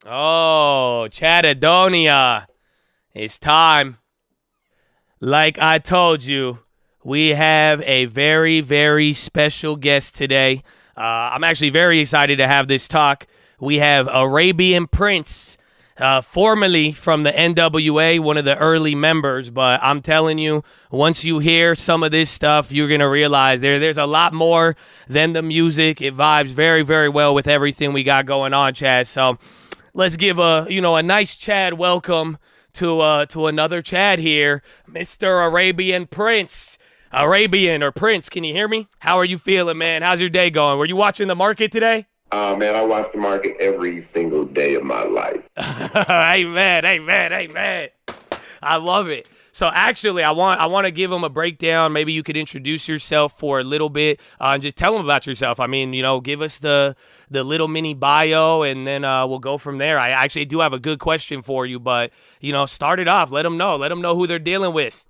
Oh, Chatadonia. It's time. Like I told you, we have a very, very special guest today. I'm actually very excited to have this talk. We have Arabian Prince, formerly from the N.W.A, one of the early members. But I'm telling you, once you hear some of this stuff, you're going to realize there's a lot more than the music. It vibes very, very well with everything we got going on, Chad. So let's give a nice Chad welcome to another Chad here, Mr. Arabian Prince. Arabian or Prince, can you hear me? How are you feeling, man? How's your day going? Were you watching the market today? Man, I watch the market every single day of my life. Amen, amen, amen. I love it. So actually, I want to give them a breakdown. Maybe you could introduce yourself for a little bit and just tell them about yourself. I mean, give us the little mini bio, and then we'll go from there. I actually do have a good question for you, but start it off. Let them know. Let them know who they're dealing with.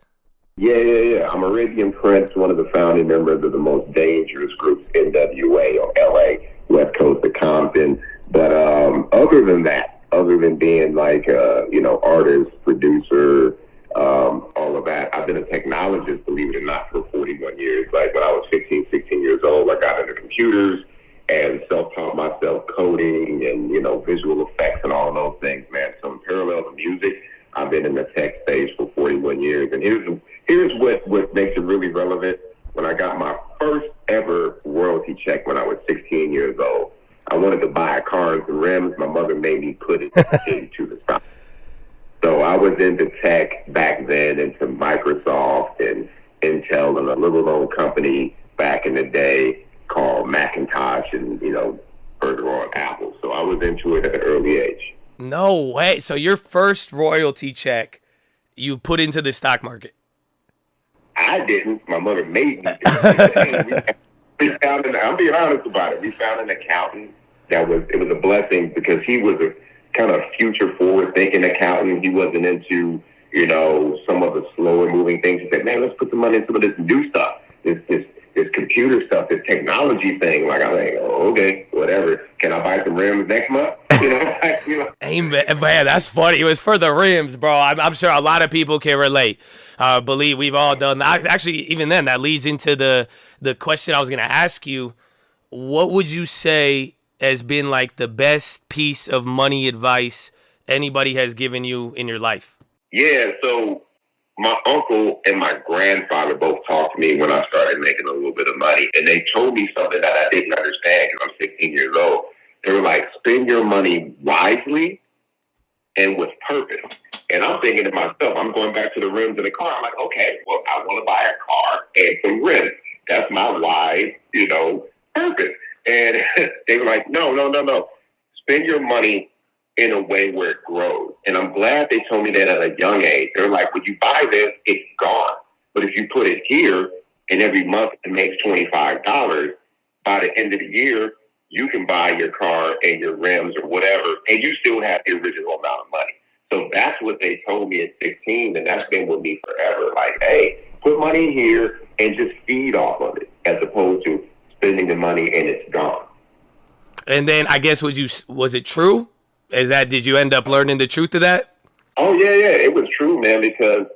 Yeah. I'm Arabian Prince, one of the founding members of the most dangerous groups, N.W.A or L.A., West Coast of Compton. But other than being like, artist, producer, all of that, I've been a technologist, believe it or not, for 41 years. Like when I was 15, 16 years old, I got into computers and self-taught myself coding and, visual effects and all of those things, man. So in parallel to music, I've been in the tech space for 41 years. And here's what makes it really relevant. When I got my first ever royalty check when I was 16 years old, I wanted to buy a car and some rims. My mother made me put it into the stock. So I was into tech back then, into Microsoft and Intel and a little old company back in the day called Macintosh and, further on Apple. So I was into it at an early age. No way. So your first royalty check you put into the stock market? I didn't. My mother made me do it. I'm being honest about it. We found an accountant it was a blessing because he was a kind of future forward thinking accountant. He wasn't into, some of the slower moving things. He said, man, let's put the money into some of this new stuff, this computer stuff, this technology thing. Like, I'm like, oh, okay, whatever. Can I buy some rims next month? Amen. Man, that's funny. It was for the rims, bro. I'm sure a lot of people can relate. Believe we've all done that. Actually, even then, that leads into the question I was going to ask you. What would you say has been like the best piece of money advice anybody has given you in your life? Yeah, so my uncle and my grandfather both talked to me when I started making a little bit of money, and they told me something that I didn't understand because I'm 16 years old. They were like, spend your money wisely and with purpose. And I'm thinking to myself, I'm going back to the rims in the car. I'm like, okay, well, I want to buy a car and some rims. That's my wise, purpose. And they were like, no. Spend your money in a way where it grows. And I'm glad they told me that at a young age. They're like, when you buy this, it's gone. But if you put it here and every month it makes $25, by the end of the year, you can buy your car and your rims or whatever, and you still have the original amount of money. So that's what they told me at 16, and that's been with me forever. Like, hey, put money here and just feed off of it, as opposed to spending the money and it's gone. And then I guess was it true? Did you end up learning the truth of that? Oh, yeah. It was true, man, because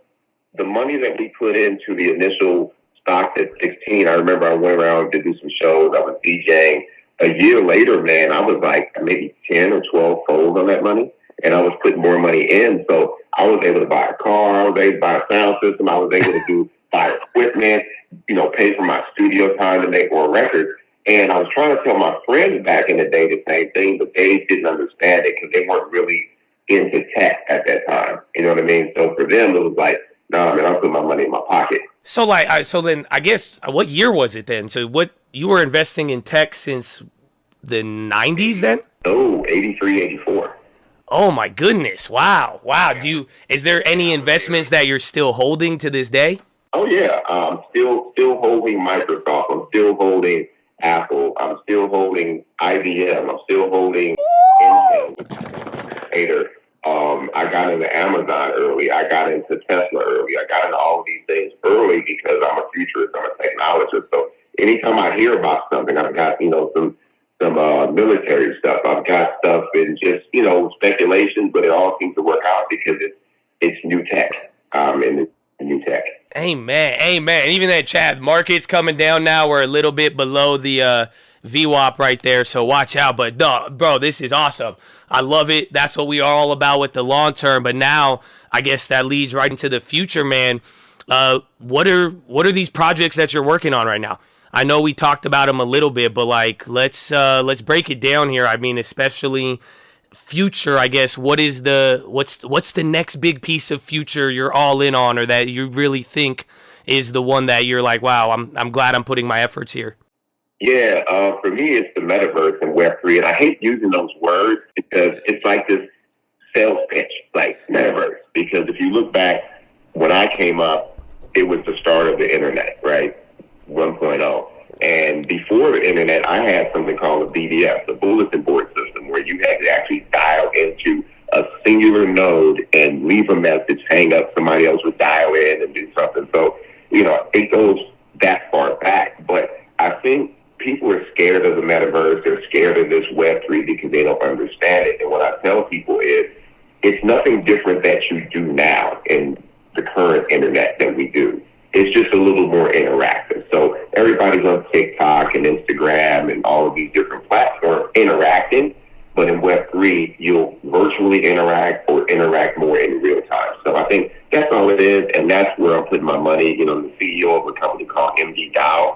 the money that we put into the initial stock at 16, I remember I went around to do some shows. I was DJing. A year later, man, I was like maybe 10 or 12 fold on that money, and I was putting more money in. So I was able to buy a car. I was able to buy a sound system. I was able to buy equipment, pay for my studio time to make more records. And I was trying to tell my friends back in the day the same thing, but they didn't understand it because they weren't really into tech at that time. You know what I mean? So for them, it was like, nah, man, I'm putting my money in my pocket. So then I guess what year was it then? So you were investing in tech since the 90s then? Oh, 83, 84. Oh my goodness. Wow. Is there any investments that you're still holding to this day? Oh yeah. I'm still holding Microsoft. I'm still holding Apple. I'm still holding IBM. I'm still holding Intel later. I got into Amazon early. I got into Tesla early. I got into all of these things early because I'm a futurist. I'm a technologist. So anytime I hear about something, I've got, military stuff. I've got stuff in just, speculation, but it all seems to work out because it's new tech, and it's new tech. Amen. Amen. Even that Chad market's coming down now. We're a little bit below the VWAP right there, so watch out. But no, bro, this is awesome. I love it. That's what we are all about with the long term. But now, I guess that leads right into the future, man. What are these projects that you're working on right now? I know we talked about them a little bit, but like let's break it down here. I mean, especially future, I guess. What's the next big piece of future you're all in on, or that you really think is the one that you're like, wow, I'm glad I'm putting my efforts here? Yeah, for me, it's the metaverse and Web3, and I hate using those words because it's like this sales pitch, like metaverse. Because if you look back, when I came up, it was the start of the internet, right? 1.0. And before the internet, I had something called a BBS, the bulletin board system, where you had to actually dial into a singular node and leave a message, hang up, somebody else would dial in and do something. So, it goes that far back. But I think people are scared of the metaverse. They're scared of this Web3 because they don't understand it. And what I tell people is, it's nothing different that you do now in the current internet that we do. It's just a little more interactive. So everybody's on TikTok and Instagram and all of these different platforms interacting, but in Web3, you'll virtually interact or interact more in real time. So I think that's all it is, and that's where I'm putting my money. The CEO of a company called N.W.A,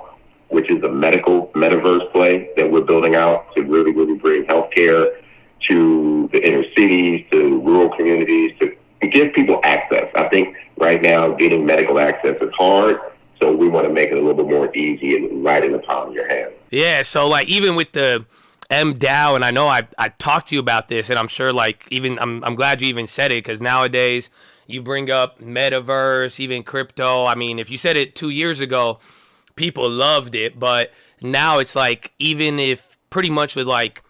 which is a medical metaverse play that we're building out to really, really bring healthcare to the inner cities, to rural communities, to give people access. I think right now getting medical access is hard, so we want to make it a little bit more easy and right in the palm of your hand. Yeah, so like even with the N.W.A, and I know I talked to you about this, and I'm sure like even I'm glad you even said it, because nowadays you bring up metaverse, even crypto. I mean, if you said it 2 years ago, people loved it, but now it's like, even if pretty much with like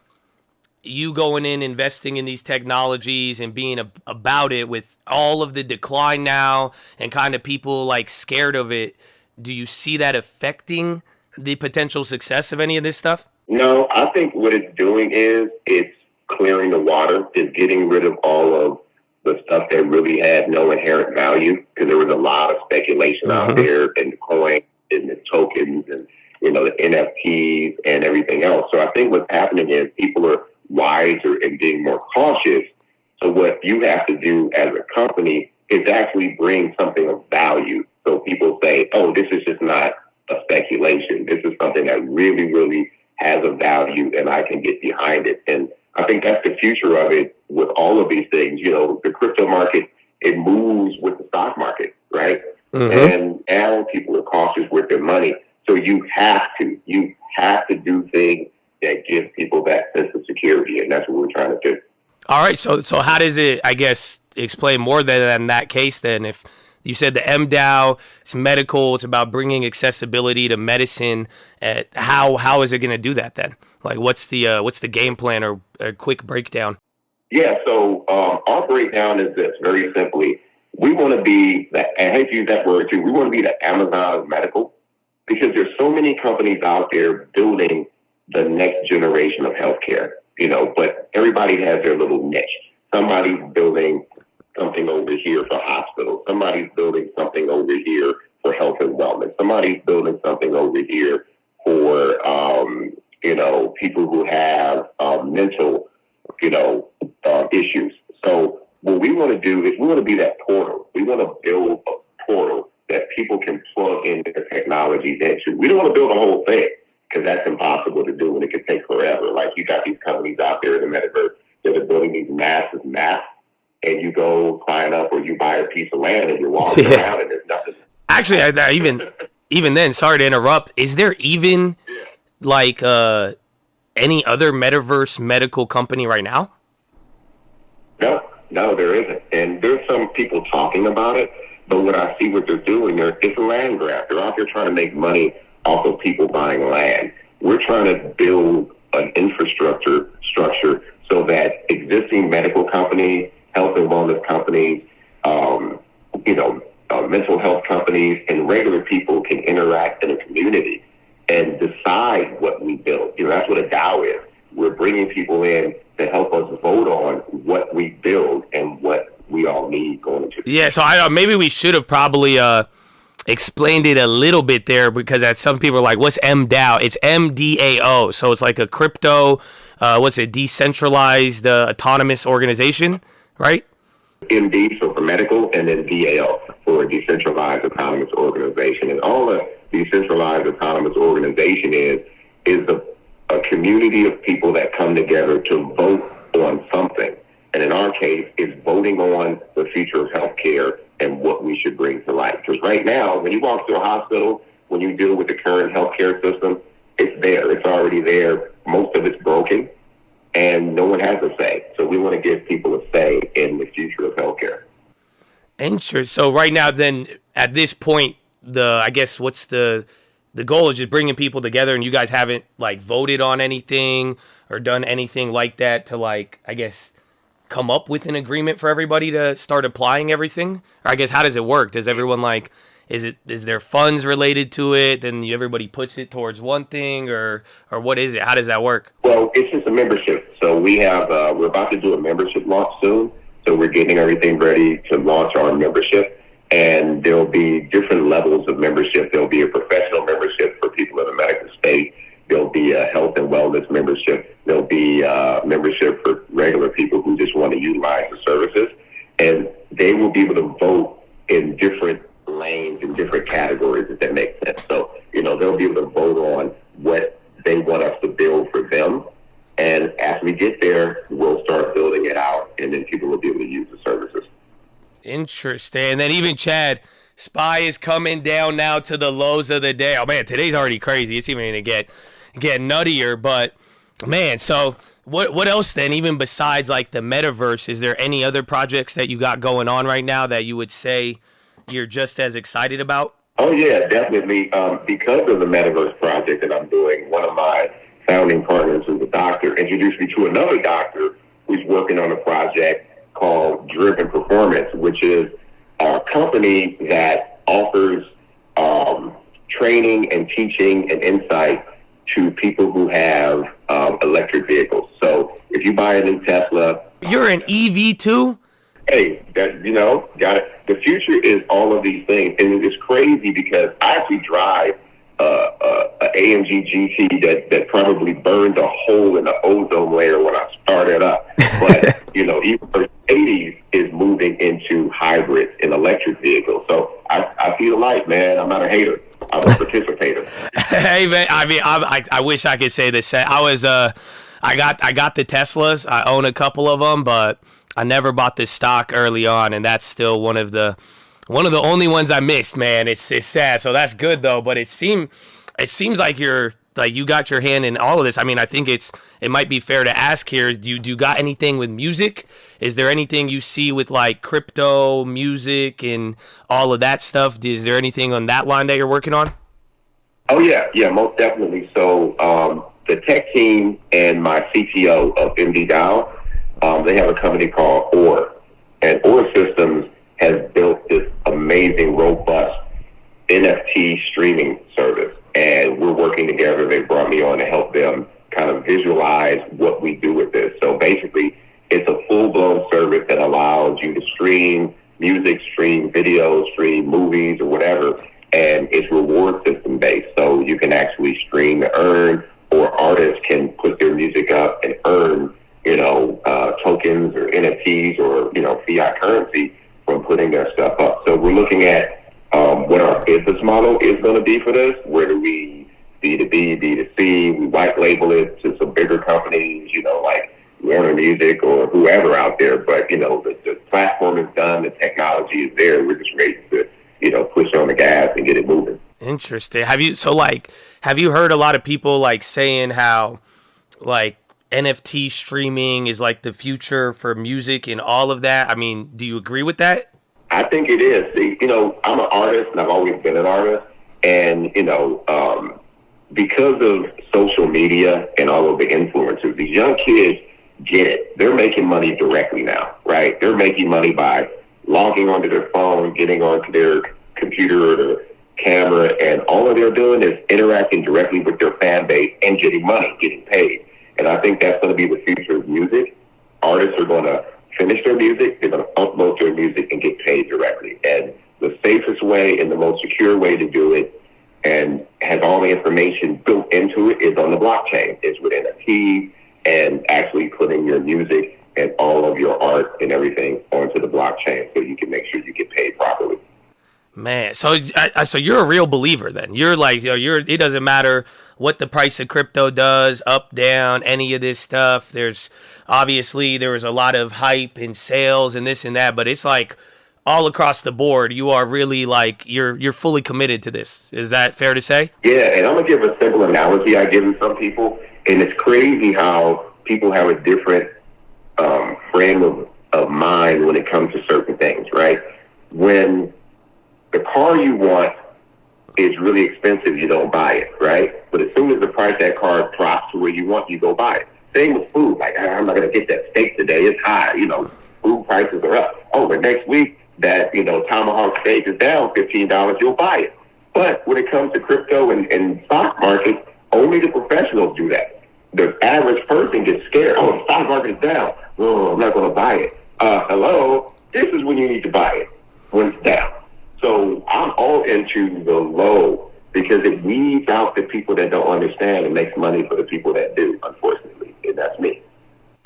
you going in, investing in these technologies and being about it, with all of the decline now and kind of people like scared of it, do you see that affecting the potential success of any of this stuff? No, I think what it's doing is it's clearing the water. It's getting rid of all of the stuff that really had no inherent value, because there was a lot of speculation out there in the coin and the tokens and, the NFTs and everything else. So I think what's happening is people are wiser and being more cautious. So what you have to do as a company is actually bring something of value. So people say, oh, this is just not a speculation. This is something that really, really has a value and I can get behind it. And I think that's the future of it with all of these things. The crypto market, it moves with the stock market, right? And now people are cautious with their money. So you have to do things that give people that sense of security, and that's what we're trying to do. All right, so how does it, I guess, explain more than that case then? If you said the N.W.A, it's medical, it's about bringing accessibility to medicine, how is it going to do that then? Like, what's the game plan, or a quick breakdown? Yeah, so our breakdown is this, very simply. We want to be, I hate to use that word too, we want to be the Amazon of medical, because there's so many companies out there building the next generation of healthcare, but everybody has their little niche. Somebody's building something over here for hospitals. Somebody's building something over here for health and wellness. Somebody's building something over here for, people who have mental, issues. So what we want to do is we want to be that portal. We want to build a portal that people can plug in their technologies into. We don't want to build a whole thing, because that's impossible to do and it could take forever. Like, you got these companies out there in the metaverse that are building these massive maps, and you go sign up or you buy a piece of land and you're walking around and there's nothing. Actually, even then, sorry to interrupt, is there even like any other metaverse medical company right now? No, there isn't. And there's some people talking about it, but what I see what they're doing, it's a land grab. They're out there trying to make money off of people buying land. We're trying to build an infrastructure so that existing medical companies, health and wellness companies, mental health companies, and regular people can interact in a community and decide what we build. That's what a DAO is. we're bringing people in to help us vote on what we build and what we all need going into. Yeah, so maybe we should have probably explained it a little bit there, because as some people are like, what's MDAO? It's MDAO, so it's like a crypto, decentralized autonomous organization, right? MD, so for medical, and then DAO for a decentralized autonomous organization. And all a decentralized autonomous organization is a community of people that come together to vote on something. And in our case, it's voting on the future of healthcare and what we should bring to life. Because right now, when you walk to a hospital, when you deal with the current healthcare system, it's there. It's already there. Most of it's broken, and no one has a say. So we want to give people a say in the future of healthcare. Interesting. So right now, then, at this point, I guess what's the goal is just bringing people together, and you guys haven't like voted on anything or done anything like that to, like, I guess, come up with an agreement for everybody to start applying everything? Or I guess, how does it work? Does everyone like, is there funds related to it? Then everybody puts it towards one thing, or what is it? How does that work? Well, it's just a membership. So we have, we're about to do a membership launch soon. So we're getting everything ready to launch our membership, and there'll be different levels of membership. There'll be a professional membership for people in the medical space. There'll be a health and wellness membership. There'll be membership for regular people who just want to utilize the services. And they will be able to vote in different lanes, in different categories, if that makes sense. So, they'll be able to vote on what they want us to build for them. And as we get there, we'll start building it out, and then people will be able to use the services. Interesting. And then even Chad, SPY is coming down now to the lows of the day. Oh, man, today's already crazy. It's even going to get nuttier. But, man, so what else then, even besides, like, the metaverse? Is there any other projects that you got going on right now that you would say you're just as excited about? Oh, yeah, definitely. Because of the metaverse project that I'm doing, one of my founding partners, who's a doctor, introduced me to another doctor who's working on a project called Driven Performance, which is a company that offers training and teaching and insight to people who have electric vehicles. So if you buy a new Tesla... You're an EV too? Hey, got it. The future is all of these things. And it's crazy because I actually drive a AMG GT that probably burned a hole in the ozone layer when I started up. But, even the 80s is moving into hybrids and electric vehicles. So I feel like, man, I'm not a hater. I'm a participator. Hey, man, I mean, I wish I could say the same. I got the Teslas. I own a couple of them, but I never bought this stock early on, and that's still one of the only ones I missed, man. It's sad. So that's good though. But it seems like you got your hand in all of this. I mean, I think it might be fair to ask here. Do you got anything with music? Is there anything you see with like crypto music and all of that stuff? Is there anything on that line that you're working on? Oh yeah, most definitely. So the tech team and my CTO of NWA, they have a company called OR, and OR Systems has built this amazing, robust NFT streaming service. And we're working together. They brought me on to help them kind of visualize what we do with this. So basically, it's a full-blown service that allows you to stream music, stream videos, stream movies, or whatever. And it's reward system based. So you can actually stream to earn, or artists can put their music up and earn, tokens or NFTs or, fiat currency from putting their stuff up. So we're looking at what our business model is going to be for this. Where do we B2B, B2C, we white label it to some bigger companies, like Warner Music or whoever out there. But, the platform is done, the technology is there. We're just ready to, push on the gas and get it moving. Interesting. Have you heard a lot of people like saying how like NFT streaming is like the future for music and all of that? I mean, do you agree with that? I think it is. I'm an artist, and I've always been an artist. And, because of social media and all of the influencers, these young kids get it. They're making money directly now, right? They're making money by logging onto their phone, getting onto their computer or their camera, and all of they're doing is interacting directly with their fan base and getting money, getting paid. And I think that's going to be the future of music. Artists are going to finish their music, they're going to upload their music and get paid directly. And the safest way and the most secure way to do it, and has all the information built into it, is on the blockchain. It's with NFTs and actually putting your music and all of your art and everything onto the blockchain so you can make sure you get paid properly. Man, so you're a real believer then. You're like, it doesn't matter what the price of crypto does, up, down, any of this stuff. There was a lot of hype and sales and this and that, but it's like all across the board, you are really like, you're fully committed to this. Is that fair to say? Yeah, and I'm going to give a simple analogy I give to some people, and it's crazy how people have a different frame of mind when it comes to certain things, right? When the car you want is really expensive, you don't buy it, right? But as soon as the price of that car drops to where you want, you go buy it. Same with food. Like, I'm not going to get that steak today. It's high. Food prices are up. Oh, but next week, that, tomahawk steak is down $15, you'll buy it. But when it comes to crypto and stock markets, only the professionals do that. The average person gets scared. Oh, the stock market is down. Oh, I'm not going to buy it. Hello? This is when you need to buy it, when it's down. So I'm all into the low because it weeds out the people that don't understand and makes money for the people that do, unfortunately. And that's me.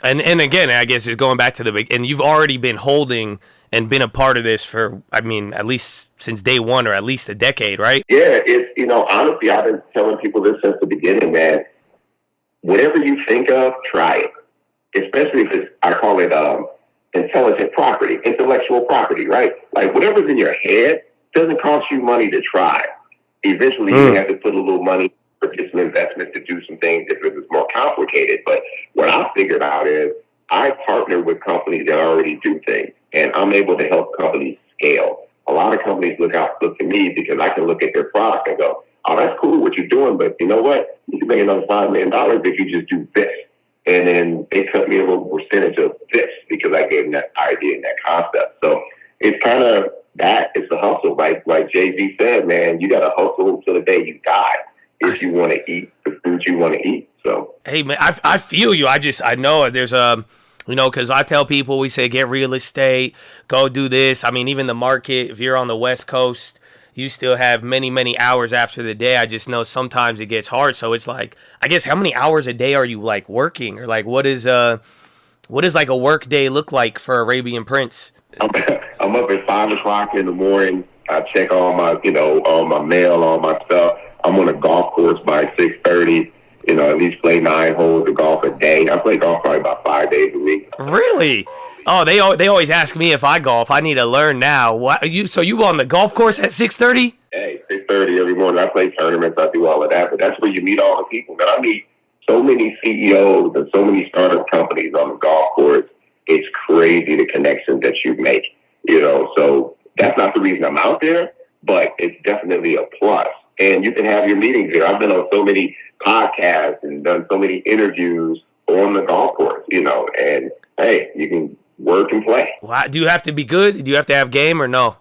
And again, I guess just going back to the big, and you've already been holding and been a part of this for, at least since day one or at least a decade, right? Yeah, it's, honestly, I've been telling people this since the beginning, man. Whatever you think of, try it. Especially if it's, I call it intelligent property, intellectual property, right? Like whatever's in your head doesn't cost you money to try. Eventually, you have to put a little money for some investment to do some things if it's more complicated. But what I figured out is I partner with companies that already do things, and I'm able to help companies scale. A lot of companies look to me because I can look at their product and go, oh, that's cool what you're doing, but you know what? You can make another $5 million if you just do this. And then they cut me a little percentage of this because I gave them that idea and that concept. So it's kind of that. It's a hustle. Like Jay-Z said, man, you got to hustle until the day you die if you want to eat the food you want to eat. So, hey, man, I feel you. I know there's because I tell people, we say, get real estate, go do this. I mean, even the market, if you're on the West Coast, you still have many, many hours after the day. I just know sometimes it gets hard. So it's like, I guess, how many hours a day are you like working? Or like, what does like a work day look like for Arabian Prince? I'm up at 5 o'clock in the morning. I check all my, all my mail, all my stuff. I'm on a golf course by 6:30. At least play 9 holes of golf a day. I play golf probably about 5 days a week. Really? Oh, they always ask me if I golf. I need to learn now. So you on the golf course at 6:30? Hey, 6:30 every morning. I play tournaments. I do all of that. But that's where you meet all the people. Man, I meet so many CEOs and so many startup companies on the golf course. It's crazy the connections that you make. So that's not the reason I'm out there, but it's definitely a plus. And you can have your meetings here. I've been on so many podcasts and done so many interviews on the golf course, and hey, you can work and play. Wow. Do you have to be good? Do you have to have game or no?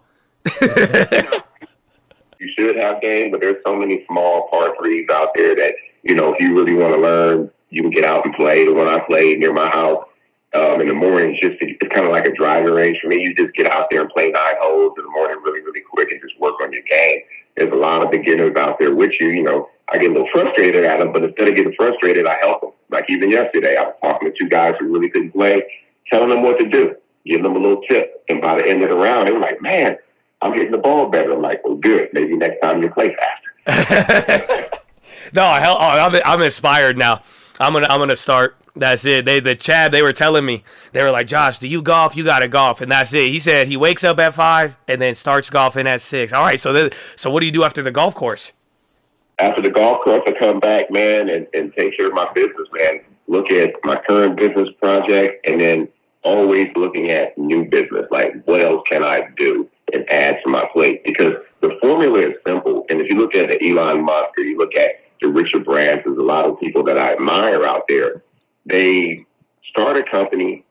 You should have game, but there's so many small par threes out there that, if you really want to learn, you can get out and play. The one I played near my house in the morning, it's kind of like a driving range for me. You just get out there and play 9 holes in the morning really, really quick and just work on your game. There's a lot of beginners out there with you. I get a little frustrated at them, but instead of getting frustrated, I help them. Like even yesterday, I was talking to 2 guys who really couldn't play, telling them what to do, giving them a little tip. And by the end of the round, they were like, man, I'm hitting the ball better. I'm like, well, good. Maybe next time you play faster. No, I'm inspired now. I'm gonna start. That's it. They were telling me, they were like, Josh, do you golf? You gotta golf, and that's it. He said he wakes up at 5 and then starts golfing at 6. All right, so what do you do after the golf course? After the golf course, I come back, man, and take care of my business, man. Look at my current business project, and then always looking at new business. Like, what else can I do and add to my plate? Because the formula is simple. And if you look at the Elon Musk or you look at the Richard Bransons, a lot of people that I admire out there, they start a company,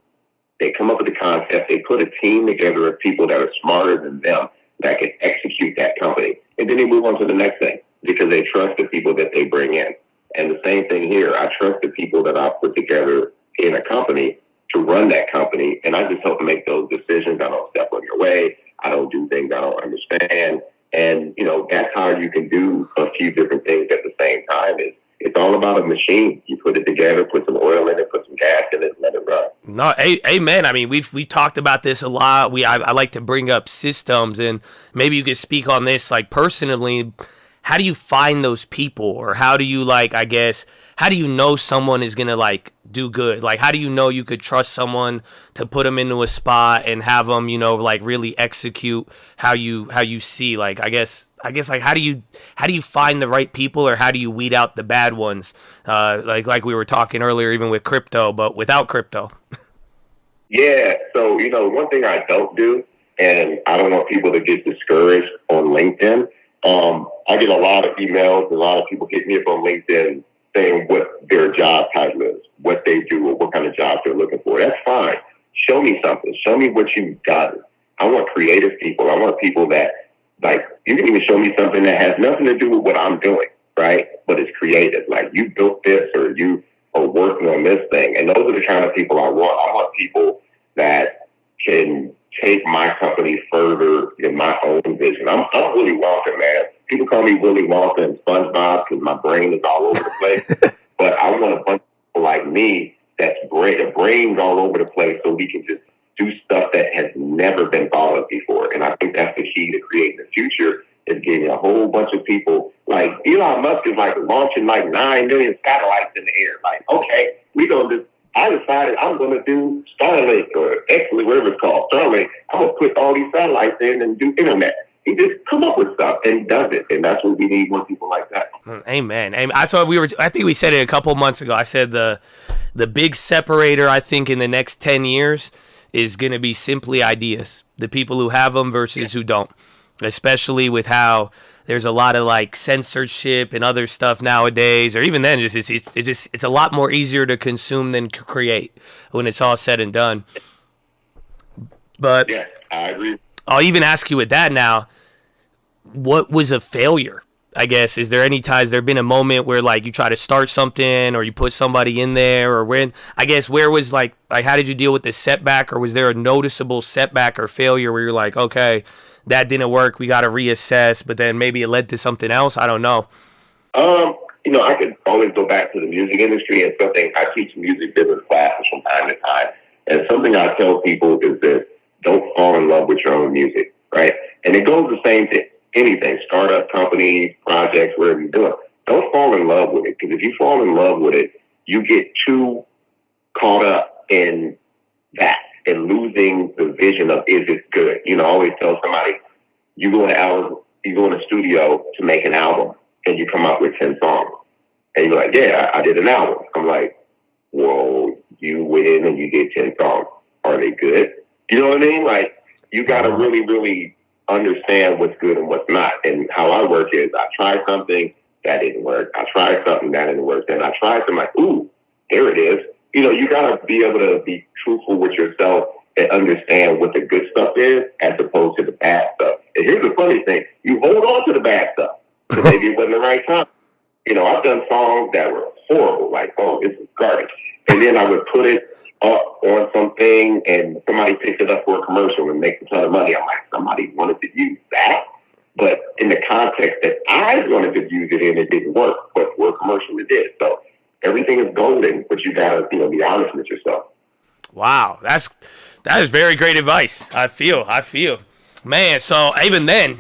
they come up with a concept, they put a team together of people that are smarter than them that can execute that company. And then they move on to the next thing because they trust the people that they bring in. And the same thing here. I trust the people that I put together in a company to run that company, and I just help make those decisions. I don't step on your way. I don't do things I don't understand. And, that's how you can do a few different things at the same time. It's all about a machine. You put it together, put some oil in it, put some gas in it, let it run. No, amen. I mean, we talked about this a lot. I like to bring up systems, and maybe you could speak on this, like, personally. How do you find those people, or how do you, like, I guess, how do you know someone is gonna, like, do good? Like, how do you know you could trust someone to put them into a spot and have them, like, really execute how you see? Like, I guess, like, how do you find the right people, or how do you weed out the bad ones? Like we were talking earlier, even with crypto, but without crypto. Yeah. So, one thing I don't do, and I don't want people to get discouraged on LinkedIn. I get a lot of emails. A lot of people hit me up on LinkedIn saying what their job title is, what they do, or what kind of job they're looking for. That's fine. Show me something. Show me what you've done. I want creative people. I want people that, like, you can even show me something that has nothing to do with what I'm doing, right? But it's creative. Like, you built this, or you are working on this thing. And those are the kind of people I want. I want people that can take my company further in my own vision. I'm Willy Wonka, man. People call me Willy Wonka and SpongeBob because my brain is all over the place. But I want a bunch of people like me that's brains all over the place, so we can just do stuff that has never been thought of before. And I think that's the key to creating the future, is getting a whole bunch of people. Like, Elon Musk is, like, launching, like, 9 million satellites in the air. Like, okay, I decided I'm going to do Starlink, or actually whatever it's called, Starlink. I'm going to put all these satellites in and do internet. He just come up with stuff, and he does it. And that's what we need, more people like that. Amen. I think we said it a couple months ago. I said the big separator, I think, in the next 10 years is going to be simply ideas. The people who have them versus who don't, especially with how there's a lot of, like, censorship and other stuff nowadays, or even then, it's a lot more easier to consume than to create when it's all said and done. But yeah, I agree. I'll even ask you with that now, what was a failure? I guess, has there been a moment where, like, you try to start something, or you put somebody in there, or where was, like, how did you deal with the setback, or was there a noticeable setback or failure where you're like, okay, that didn't work, we got to reassess, but then maybe it led to something else? I don't know. I could always go back to the music industry, and something I teach music business classes from time to time. And something I tell people is this: don't fall in love with your own music, right? And it goes the same to anything, startup companies, projects, whatever you're doing. Don't fall in love with it, because if you fall in love with it, you get too caught up in that and losing the vision of, is it good? I always tell somebody, you go in a studio to make an album, and you come out with 10 songs. And you're like, yeah, I did an album. I'm like, well, you went in and you did 10 songs. Are they good? You know what I mean? Like, you got to really, really understand what's good and what's not. And how I work is, I try something, that didn't work. I tried something, that didn't work. Then I tried something, like, ooh, there it is. You got to be able to be truthful with yourself and understand what the good stuff is as opposed to the bad stuff. And here's the funny thing: you hold on to the bad stuff, so maybe it wasn't the right time. I've done songs that were horrible, like, oh, this is garbage. And then I would put it up on something, and somebody picked it up for a commercial and makes a ton of money. I'm like, somebody wanted to use that, but in the context that I wanted to use it in, it didn't work. But for a commercial, it did. So everything is golden, but you gotta, be honest with yourself. Wow, that is very great advice. I feel. Man, so even then,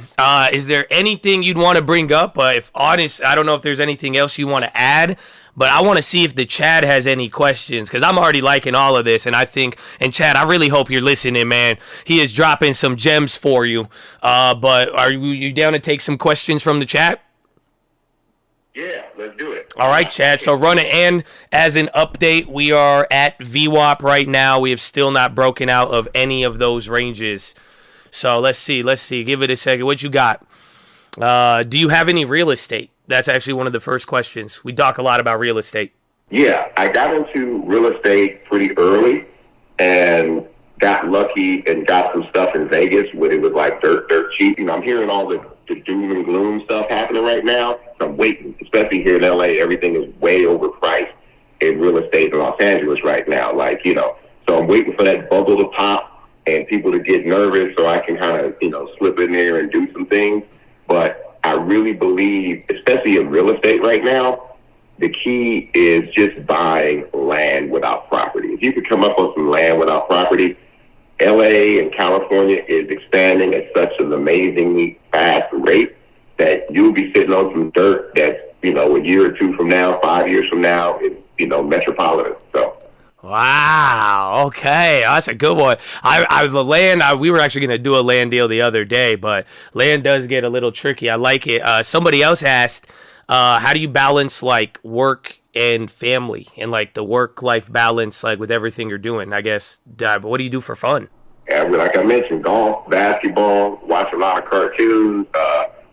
is there anything you'd want to bring up? If honest, I don't know if there's anything else you want to add, but I want to see if the chat has any questions, because I'm already liking all of this, and I think, and Chad, I really hope you're listening, man. He is dropping some gems for you. But are you down to take some questions from the chat? Yeah, let's do it. All right, Chad. So run it. And as an update, we are at VWAP right now. We have still not broken out of any of those ranges. So let's see. Give it a second. What you got? Do you have any real estate? That's actually one of the first questions. We talk a lot about real estate. Yeah, I got into real estate pretty early and got lucky and got some stuff in Vegas where it was like dirt cheap. I'm hearing all the the doom and gloom stuff happening right now. So I'm waiting, especially here in LA. Everything is way overpriced in real estate in Los Angeles right now. Like, so I'm waiting for that bubble to pop and people to get nervous so I can kind of, slip in there and do some things. But I really believe, especially in real estate right now, the key is just buying land without property. If you could come up with some land without property, LA and California is expanding at such an amazingly fast rate that you'll be sitting on some dirt that's, a year or two from now, 5 years from now, is, metropolitan. So. Wow. Okay, that's a good one. The land. We were actually going to do a land deal the other day, but land does get a little tricky. I like it. Somebody else asked, how do you balance like work and family and like the work-life balance, like with everything you're doing? I guess. But what do you do for fun? Yeah, like I mentioned, golf, basketball, watch a lot of cartoons,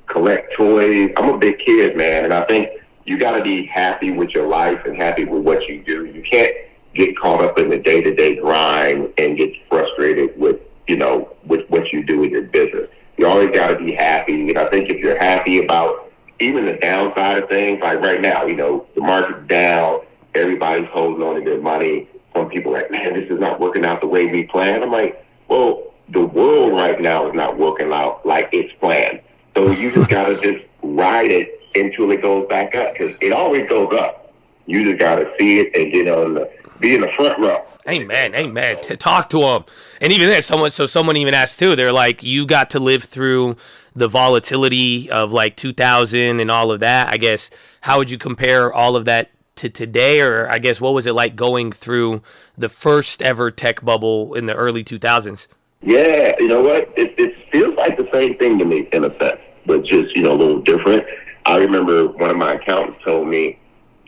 collect toys. I'm a big kid, man, and I think you got to be happy with your life and happy with what you do. You can't get caught up in the day-to-day grind and get frustrated with, with what you do in your business. You always got to be happy. And I think if you're happy about even the downside of things, like right now, the market's down, everybody's holding on to their money. Some people are like, man, this is not working out the way we planned. I'm like, well, the world right now is not working out like it's planned. So you just got to just ride it until it goes back up, because it always goes up. You just got to see it and be in the front row. Amen. Talk to them. And even then, someone even asked too, they're like, you got to live through the volatility of like 2000 and all of that. I guess, how would you compare all of that to today? Or I guess, what was it like going through the first ever tech bubble in the early 2000s? Yeah, you know what? It feels like the same thing to me in a sense, but just, a little different. I remember one of my accountants told me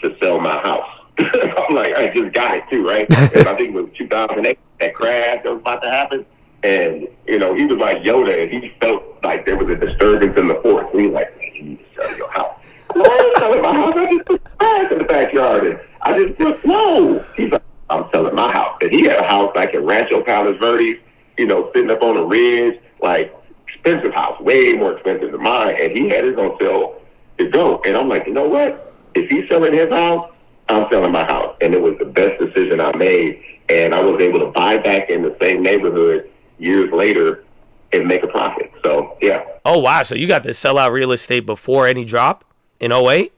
to sell my house. I'm like, I just got it too, right? And I think it was 2008, that crash that was about to happen. And, he was like Yoda, and he felt like there was a disturbance in the force. And he was like, man, you need to sell your house. I'm selling my house. I just put grass in the backyard. And I just put, no. He's like, I'm selling my house. And he had a house like in Rancho Palos Verdes, sitting up on a ridge, like expensive house, way more expensive than mine. And he had his own sale to go. And I'm like, you know what? If he's selling his house, I'm selling my house. And it was the best decision I made. And I was able to buy back in the same neighborhood years later and make a profit. So, yeah. Oh, wow. So you got to sell out real estate before any drop in 08?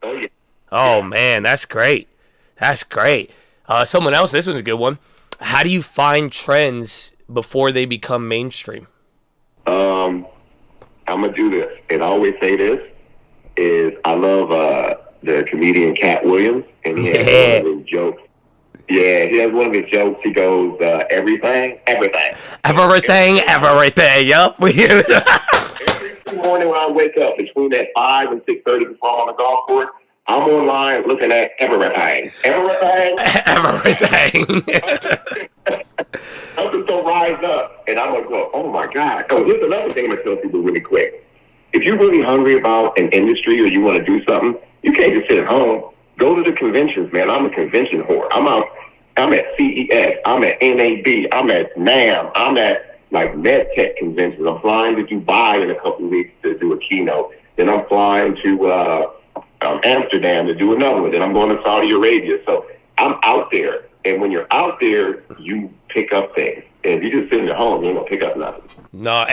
Oh, yeah. Oh, man, that's great. That's great. Someone else, this one's a good one. How do you find trends before they become mainstream? I'm going to do this. And I always say this, is I love the comedian Cat Williams, and he has one of his jokes. Yeah, he has one of his jokes. He goes, everything. Yup. Every morning when I wake up, between that 5 and 6:30 before I'm on the golf course, I'm online looking at everything. I'm just going to rise up, and I'm going to go, oh, my God. Oh, here's another thing I'm going to tell people really quick. If you're really hungry about an industry or you want to do something, you can't just sit at home. Go to the conventions, man. I'm a convention whore. I'm at CES. I'm at NAB. I'm at NAM. I'm at, like, MedTech conventions. I'm flying to Dubai in a couple of weeks to do a keynote. Then I'm flying to Amsterdam to do another one. Then I'm going to Saudi Arabia. So I'm out there. And when you're out there, you pick up things. And if you just sit at home, you ain't going to pick up nothing. No,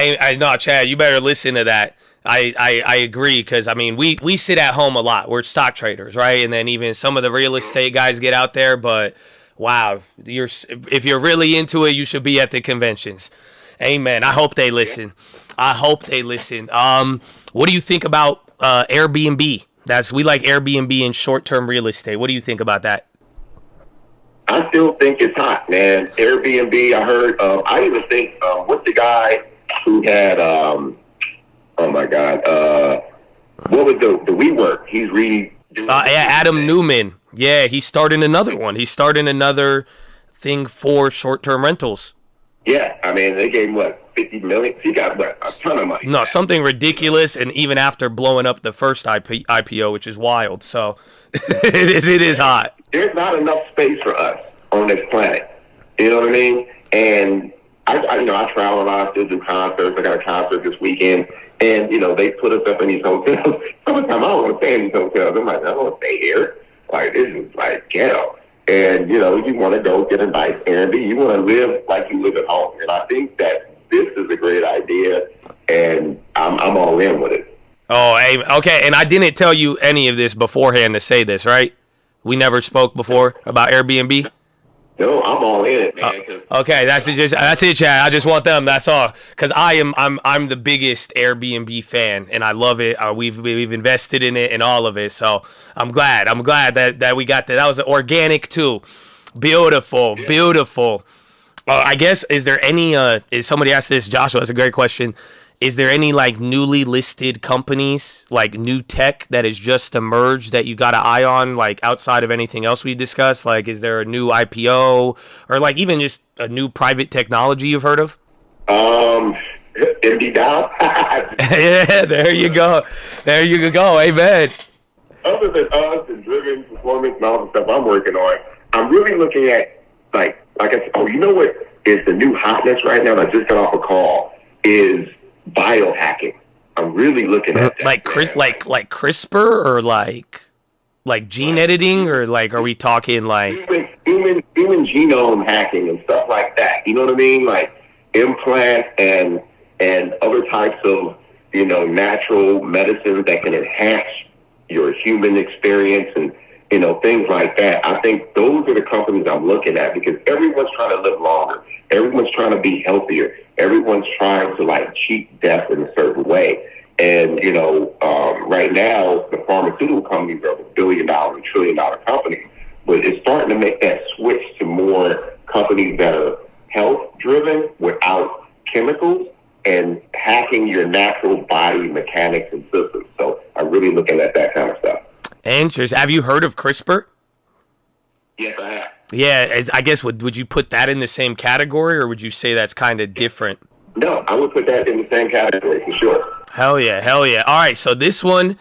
Chad, you better listen to that. I agree, because, I mean, we sit at home a lot. We're stock traders, right? And then even some of the real estate guys get out there. But, wow, if you're really into it, you should be at the conventions. Amen. I hope they listen. What do you think about Airbnb? We like Airbnb and short-term real estate. What do you think about that? I still think it's hot, man. Airbnb, I heard, I even think, what's the guy who had, oh my God, what was the WeWork? He's redoing. Adam Newman. Yeah, he's starting another one. He's starting another thing for short-term rentals. Yeah, I mean, they gave him, what, $50 million? He got, what, a ton of money. No, something ridiculous, and even after blowing up the first IPO, which is wild. So it is hot. There's not enough space for us on this planet. You know what I mean? And I travel a lot, still do concerts. I got a concert this weekend, and they put us up in these hotels. Sometimes I don't want to stay in these hotels. I'm like, I don't want to stay here. Like, this is like ghetto. And you want to go get a nice Airbnb. You want to live like you live at home. And I think that this is a great idea, and I'm all in with it. Oh, hey, okay. And I didn't tell you any of this beforehand to say this, right? We never spoke before about Airbnb. No, I'm all in it, man. Okay, that's it, Chad. I just want them. That's all. Because I'm the biggest Airbnb fan, and I love it. We've invested in it and all of it. So I'm glad that we got that. That was organic too. Beautiful, beautiful. I guess is there any? Is somebody asked this? Joshua, that's a great question. Is there any like newly listed companies, like new tech that has just emerged that you got an eye on, like outside of anything else we discussed? Like, is there a new IPO or like even just a new private technology you've heard of? Empty down. Yeah, there you go. There you go. Amen. Other than us and driven performance and all the stuff I'm working on, I'm really looking at like I said, you know what is the new hotness right now? I just got off a call. Is biohacking. I'm really looking at that. Like CRISPR or like gene editing, or like are we talking like human genome hacking and stuff like that? You know what I mean? Like implants and other types of natural medicines that can enhance your human experience and things like that. I think those are the companies I'm looking at because everyone's trying to live longer. Everyone's trying to be healthier. Everyone's trying to like cheat death in a certain way. And, right now the pharmaceutical companies are $1 billion and $1 trillion companies, but it's starting to make that switch to more companies that are health driven without chemicals and hacking your natural body mechanics and systems. So I'm really looking at that kind of stuff. Interesting. Have you heard of CRISPR? Yes, I have. Yeah, I guess would you put that in the same category, or would you say that's kind of different? No, I would put that in the same category for sure. Hell yeah. All right, so this one's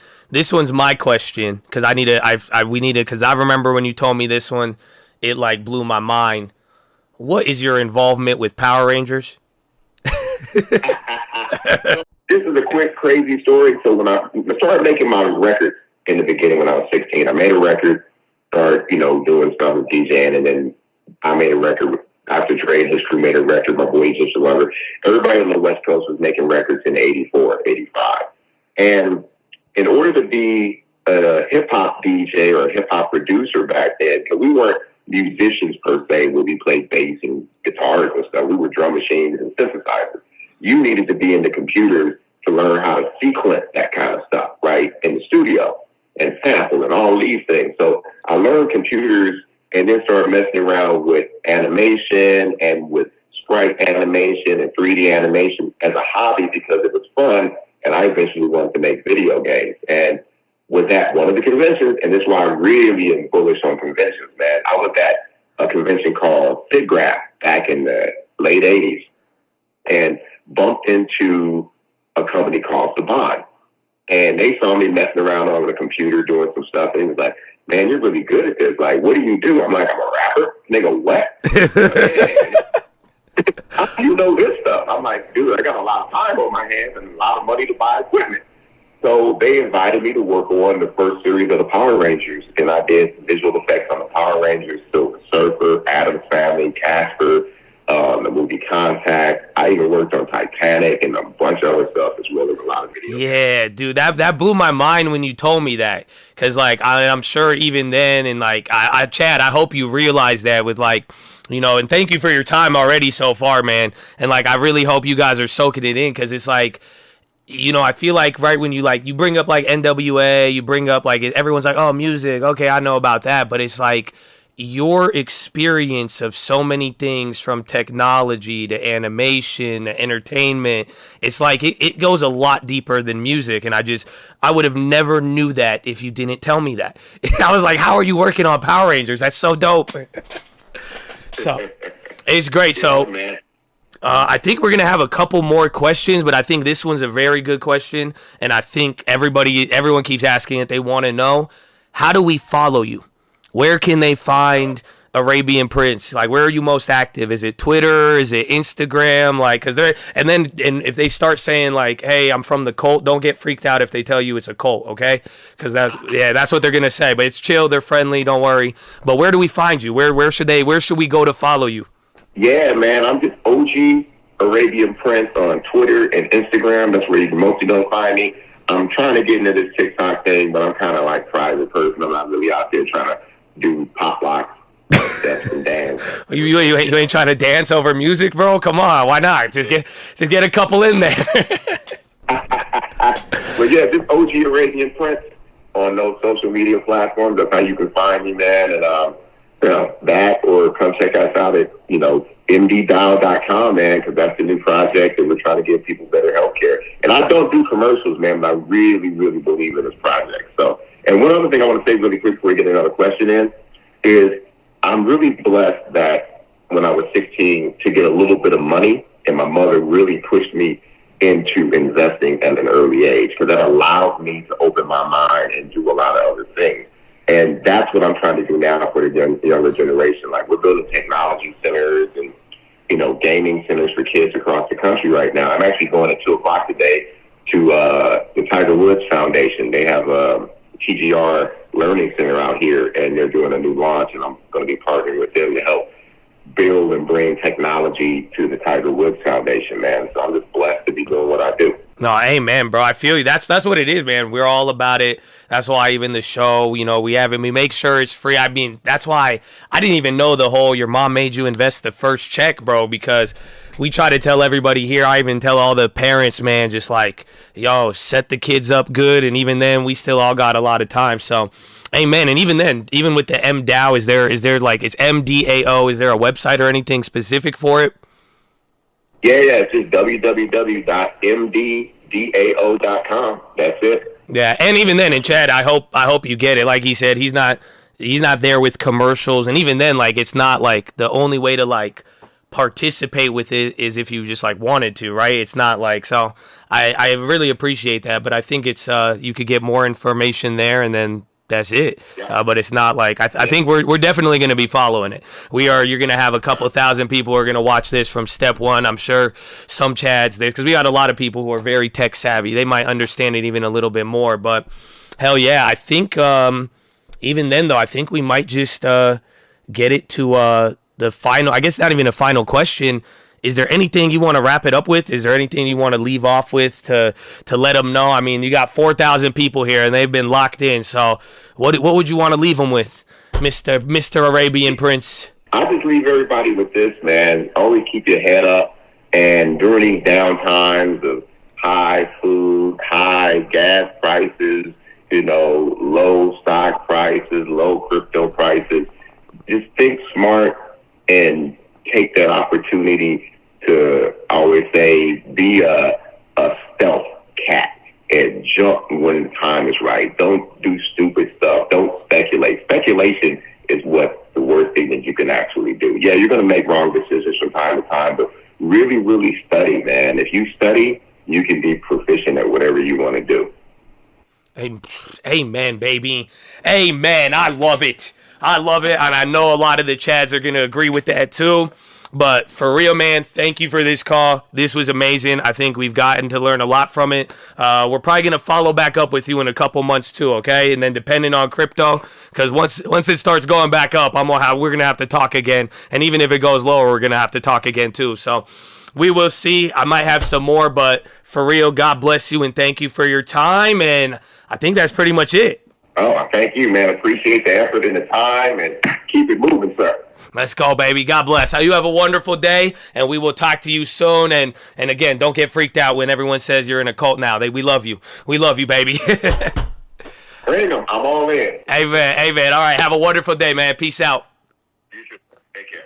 my question because because I remember when you told me this one, it like blew my mind. What is your involvement with Power Rangers? This is a quick, crazy story. So when I started making my records in the beginning when I was 16, I made a record, started, doing stuff with DJing, and then I made a record after Dre and his crew made a record, My Boy Just a Lover. Everybody on the West Coast was making records in 84, 85. And in order to be a hip-hop DJ or a hip-hop producer back then, because we weren't musicians per se, where we played bass and guitars and stuff. We were drum machines and synthesizers. You needed to be in the computers to learn how to sequence that kind of stuff, right, in the studio and sample and all these things. So I learned computers and then started messing around with animation and with sprite animation and 3D animation as a hobby because it was fun, and I eventually wanted to make video games. And was at one of the conventions, and this is why I really am bullish on conventions, man. I was at a convention called SIGGRAPH back in the late 80s and bumped into a company called Saban. And they saw me messing around on the computer doing some stuff, and he was like, man, you're really good at this. Like, what do you do? I'm like, I'm a rapper. And they go, what? How do you know this stuff? I'm like, dude, I got a lot of time on my hands and a lot of money to buy equipment. So they invited me to work on the first series of the Power Rangers, and I did visual effects on the Power Rangers, Silver Surfer, Addams Family, Casper, the movie Contact. I even worked on Titanic and a bunch of other stuff as well as a lot of videos. Yeah, dude, that blew my mind when you told me that, because like I'm sure even then, and like Chad, I hope you realize that with like, and thank you for your time already so far, man, and like I really hope you guys are soaking it in, because it's like, I feel like right when you bring up like N.W.A, you bring up like everyone's like, oh, music, okay, I know about that, but it's like your experience of so many things from technology to animation to entertainment, it's like it goes a lot deeper than music, and I would have never knew that if you didn't tell me that. I was like, how are you working on Power Rangers? That's so dope. So it's great. So I think we're going to have a couple more questions, but I think this one's a very good question, and I think everyone keeps asking it. They want to know, how do we follow you? Where can they find Arabian Prince? Like, where are you most active? Is it Twitter? Is it Instagram? Like, cause and if they start saying like, hey, I'm from the cult, don't get freaked out if they tell you it's a cult, okay? Cause that's what they're gonna say. But it's chill, they're friendly, don't worry. But where do we find you? Where should we go to follow you? Yeah, man, I'm just OG Arabian Prince on Twitter and Instagram. That's where you can mostly don't find me. I'm trying to get into this TikTok thing, but I'm kind of like private person. I'm not really out there trying to do pop locks. Steps and dance. You ain't trying to dance over music, bro? Come on, why not? Just get a couple in there. But yeah, just OG Arabian Prince on those social media platforms. That's how you can find me, man. And that, or come check us out at mddial.com, man, because that's the new project, and we're trying to give people better health care. And I don't do commercials, man, but I really, really believe in this project. So, and one other thing I want to say really quick before we get another question in is, I'm really blessed that when I was 16 to get a little bit of money, and my mother really pushed me into investing at an early age, because that allowed me to open my mind and do a lot of other things. And that's what I'm trying to do now for the younger generation. Like, we're building technology centers and, gaming centers for kids across the country right now. I'm actually going at 2 o'clock today to the Tiger Woods Foundation. They have a TGR Learning Center out here, and they're doing a new launch, and I'm going to be partnering with them to help build and bring technology to the Tiger Woods Foundation, man. So I'm just blessed to be doing what I do. No, amen, bro. I feel you. That's what it is, man. We're all about it. That's why even the show, we make sure it's free. I mean, that's why I didn't even know the whole your mom made you invest the first check, bro, because we try to tell everybody here. I even tell all the parents, man, just like, yo, set the kids up good. And even then, we still all got a lot of time. So, amen. And even then, even with the NWA, is there like, it's NWA, is there a website or anything specific for it? Yeah, it's just www.mddao.com. That's it. Yeah, and even then, and Chad, I hope you get it. Like he said, he's not there with commercials, and even then, like, it's not like the only way to like participate with it is if you just like wanted to, right? It's not like, so I really appreciate that, but I think it's you could get more information there, and then that's it. But it's not like I think we're definitely going to be following it. You're going to have a couple thousand people who are going to watch this from step one. I'm sure some Chads there, because we got a lot of people who are very tech savvy. They might understand it even a little bit more. But hell yeah, I think even then though, I think we might just get it to the final. I guess not even a final question. Is there anything you want to wrap it up with? Is there anything you want to leave off with to let them know? I mean, you got 4,000 people here, and they've been locked in. So what would you want to leave them with, Mr. Arabian Prince? I just leave everybody with this, man. Always keep your head up. And during these downtimes of high food, high gas prices, low stock prices, low crypto prices, just think smart and take that opportunity to, I always say, be a stealth cat and jump when the time is right. Don't do stupid stuff. Don't speculate. Speculation is what the worst thing that you can actually do. Yeah, you're going to make wrong decisions from time to time, but really, really study, man. If you study, you can be proficient at whatever you want to do. Amen, baby. Amen. I love it. And I know a lot of the Chads are going to agree with that too. But for real, man, thank you for this call. This was amazing. I think we've gotten to learn a lot from it. We're probably going to follow back up with you in a couple months too, okay? And then depending on crypto, because once it starts going back up, we're going to have to talk again. And even if it goes lower, we're going to have to talk again too. So we will see. I might have some more, but for real, God bless you and thank you for your time. And I think that's pretty much it. Oh, thank you, man. Appreciate the effort and the time, and keep it moving, sir. Let's go, baby. God bless. You have a wonderful day, and we will talk to you soon. And again, don't get freaked out when everyone says you're in a cult now. We love you. We love you, baby. Bring them. I'm all in. Amen. All right. Have a wonderful day, man. Peace out. You too. Take care.